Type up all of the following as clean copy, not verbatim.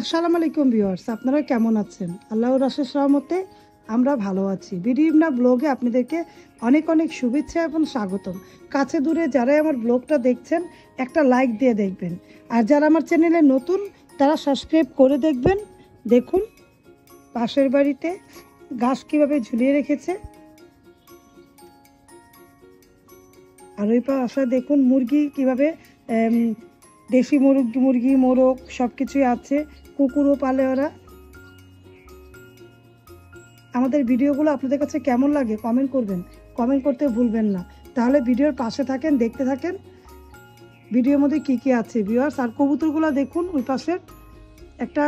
আসসালামু আলাইকুম ভিউয়ার্স, আপনারা কেমন আছেন? আল্লাহর অশেষ রহমতে আমরা ভালো আছি। বিডিএমনা ব্লগে আপনাদেরকে অনেক অনেক শুভেচ্ছা এবং স্বাগতম। কাছে দূরে যারাই আমার ব্লগটা দেখছেন একটা লাইক দিয়ে দেখবেন, আর যারা আমার চ্যানেলে নতুন তারা সাবস্ক্রাইব করে দেখবেন। দেখুন পাশের বাড়িতে ঘাস কীভাবে ঝুলিয়ে রেখেছে, আর ওই পাশে দেখুন মুরগি কীভাবে দেশি মুরগি মোরগ সব কিছুই আছে, কুকুরও পালে ওরা। আমাদের ভিডিওগুলো আপনাদের কাছে কেমন লাগে কমেন্ট করবেন, কমেন্ট করতে ভুলবেন না। তাহলে ভিডিওর পাশে থাকেন, দেখতে থাকেন ভিডিওর মধ্যে কি কি আছে ভিউয়ার্স। আর কবুতরগুলো দেখুন ওই পাশের একটা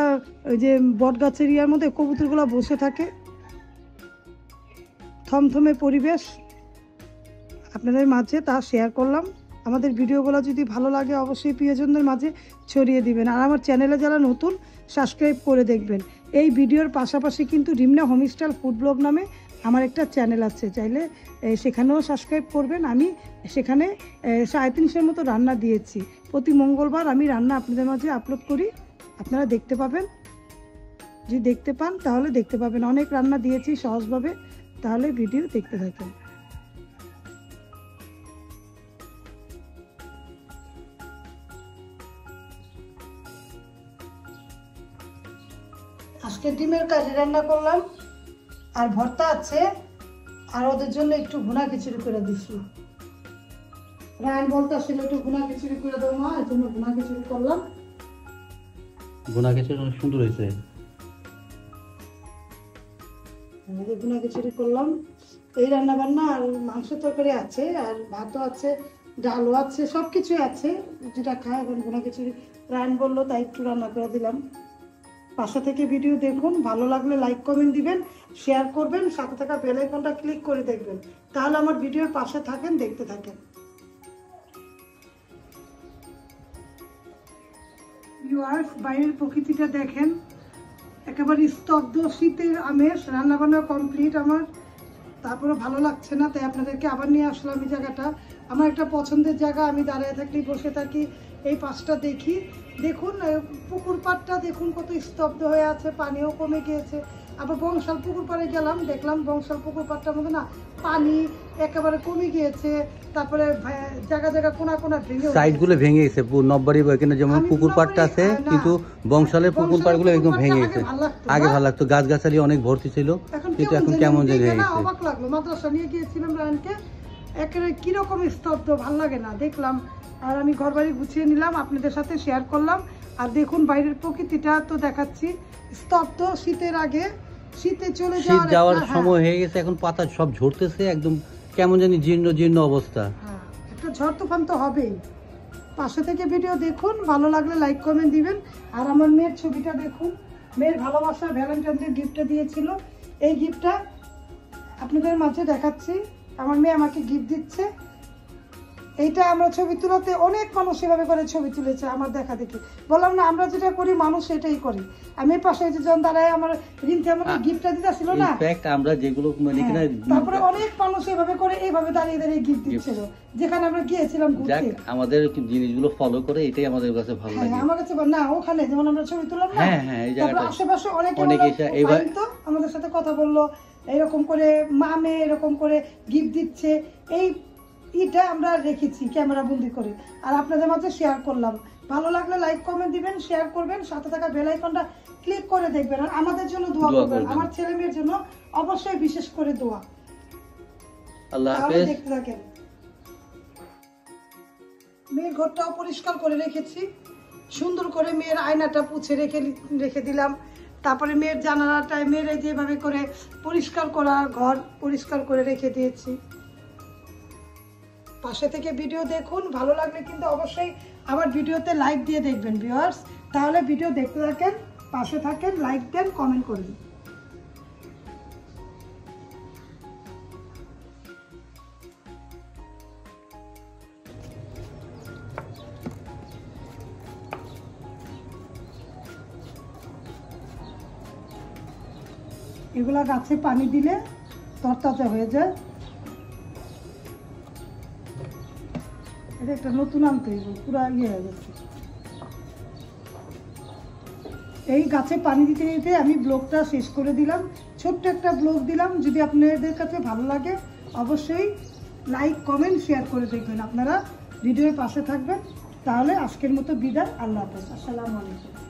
ওই যে বট গাছের ইয়ার মধ্যে কবুতরগুলো বসে থাকে। থমথমে পরিবেশ আপনাদের মাঝে তা শেয়ার করলাম। আমাদের ভিডিওগুলো যদি ভালো লাগে অবশ্যই প্রিয়জনদের মাঝে ছড়িয়ে দিবেন, আর আমার চ্যানেলে যারা নতুন সাবস্ক্রাইব করে দেখবেন। এই ভিডিওর পাশাপাশি কিন্তু রিমনা হোমস্টাইল ফুড ব্লগ নামে আমার একটা চ্যানেল আছে, চাইলে সেখানেও সাবস্ক্রাইব করবেন। আমি সেখানে 350-এর মতো রান্না দিয়েছি। প্রতি মঙ্গলবার আমি রান্না আপনাদের মাঝে আপলোড করি, আপনারা দেখতে পাবেন। যদি দেখতে পান তাহলে দেখতে পাবেন, অনেক রান্না দিয়েছি সহজভাবে। তাহলে ভিডিও দেখতে থাকেন। আজকে ডিমের কারি রান্না করলাম, আর ভর্তা আছে, আর ওদের জন্য একটু ভুনা খিচুড়ি করে দিচ্ছি। রায়ন বলতে আসলে একটু ভুনা খিচুড়ি করে দেবো মা, এর জন্য ভুনা খিচুড়ি করলাম। ভুনা খিচুড়ি অনেক সুন্দর হয়েছে। ভুনা খিচুড়ি করলাম, এই রান্না বান্না, আর মাংস তরকারি আছে, আর ভাতও আছে, ডালও আছে, সব কিছুই আছে যেটা খায়। এখন ভুনা খিচুড়ি রায়ন বললো তাই একটু রান্না করে দিলাম। পাশে থেকে ভিডিও দেখুন, ভালো লাগলে লাইক কমেন্ট দিবেন, শেয়ার করবেন, সাথে থাকা বেল আইকনটা ক্লিক করে দেখবেন। তাহলে আমার ভিডিওর পাশে থাকেন, দেখতে থাকেন। ভিউয়ার্স, বাইরের প্রকৃতিটা দেখেন, একেবারে স্তব্ধ, শীতের আমেজ। রান্নাবান্না কমপ্লিট আমার, তারপরে ভালো লাগছে না, তাই আপনাদেরকে আবার নিয়ে আসলাম এই জায়গাটা। আমার একটা পছন্দের জায়গা, আমি দাঁড়িয়ে থাকি, বসে থাকি, এই পাশটা দেখি। দেখুন পুকুর পাড়টা দেখুন কত স্তব্ধ হয়ে আছে, পানিও কমে গিয়েছে। আবার বংশাল পুকুর পাড়ে গেলাম, দেখলাম বংশাল পুকুর পাড়টার মধ্যে না পানি একেবারে কমে গিয়েছে। তারপরে জায়গা জায়গা কোনা কোনা ভেঙে, সাইডগুলো ভেঙে গেছে। নববাড়ি এখানে যেমন পুকুর পাড়টা আছে, কিন্তু বংশালের পুকুর পাড়গুলো একদম ভেঙে গেছে। আগে ভালো লাগতো, গাছগাছালি অনেক ভর্তি ছিল, কিন্তু এখন কেমন জায়গা হয়ে গেছে। অবাক লাগলো, মাদ্রাসা নিয়ে গিয়েছিলাম রায়নকে, একেবারে কিরকম স্তব্ধ, ভালো লাগে না, দেখলাম। আর আমি ঘর বাড়ি গুছিয়ে নিলাম, আপনাদের সাথে শেয়ার করলাম। আর দেখুন বাইরের প্রকৃতিটা তো দেখাচ্ছি, স্তব্ধ। শীতের আগে, শীতে চলে যাওয়ার সময় হয়ে গেছে, এখন পাতা সব ঝরতেছে, একদম কেমন জানি জীর্ণ জীর্ণ অবস্থা। একটা ঝড় তুফান তো হবেই। পাশে থেকে ভিডিও দেখুন, ভালো লাগলে লাইক কমেন্ট দিবেন। আর আমার মেয়ের ছবিটা দেখুন, মেয়ের ভালোবাসা ভ্যালেন্টাইন ডে গিফটটা দিয়েছিল, এই গিফটটা আপনাদের মাঝে দেখাচ্ছি। আমার মেয়ে আমাকে গিফট দিচ্ছে। এইটা আমরা ছবি তোলাতে অনেক মানুষ এভাবে করে ছবি তুলেছে, আমার দেখা দেখি। বললাম না, আমরা যেটা করি মানুষ সেটাই করে। আমি পাশে যে জন দাঁড়ায় আমার রিন্তি আমাকে গিফটটা দিতেছিল না, আমরা যেগুলো মানে কিনা, তারপরে অনেক মানুষ এভাবে করে এইভাবে দাঁড়িয়ে দাঁড়িয়ে গিফট দিচ্ছিল, যেখানে আমরা গিয়েছিলাম ঘুরতে। আমাদের জিনিসগুলো ফলো করে, এটাই আমাদের কাছে ভালো লাগে। আমার কাছে না, ওখানে যেমন আমরা ছবি তুললাম না, তারপরে আশেপাশে অনেকে তো আমাদের সাথে কথা বললো, এরকম করে মা মেয়ে এরকম করে গিফট দিচ্ছে। এই এটা আমরা রেখেছি ক্যামেরা বন্দি করে, আর আপনাদের মাঝে শেয়ার করলাম। ভালো লাগলে লাইক কমেন্ট দিবেন, শেয়ার করবেন, সাথে থাকা বেল আইকনটা ক্লিক করে দেখবেন। আর আমাদের জন্য দোয়া করবেন, আমার ছেলে মেয়ের জন্য অবশ্যই বিশেষ করে দোয়া। আল্লাহ হাফেজ। দেখতে থাকেন। মেয়ের ঘরটাও পরিষ্কার করে রেখেছি, সুন্দর করে মেয়ের আয়নাটা পুছে রেখে দিলাম। তারপরে মেয়ের জানালাটায় মেয়ের যেভাবে করে পরিষ্কার করা ঘর পরিষ্কার করে রেখে দিয়েছি। পাশে থেকে ভিডিও দেখুন, ভালো লাগলে কিন্তু অবশ্যই আমার ভিডিওতে লাইক দিয়ে দেখবেন ভিউয়ার্স। তাহলে ভিডিও দেখতে থাকেন, পাশে থাকেন, লাইক দেন, কমেন্ট করবেন। এগুলা গাছে পানি দিলে তরতাজা হয়ে যায়। এটা একটা নতুন আনতে পুরা ইয়ে হয়ে গেছে। এই গাছে পানি দিতে দিতে আমি ব্লগটা শেষ করে দিলাম, ছোট্ট একটা ব্লগ দিলাম। যদি আপনাদের কাছে ভালো লাগে অবশ্যই লাইক কমেন্ট শেয়ার করে দেখবেন, আপনারা ভিডিওর পাশে থাকবেন। তাহলে আজকের মতো বিদায়, আল্লাহ হাফেজ, আসসালামু আলাইকুম।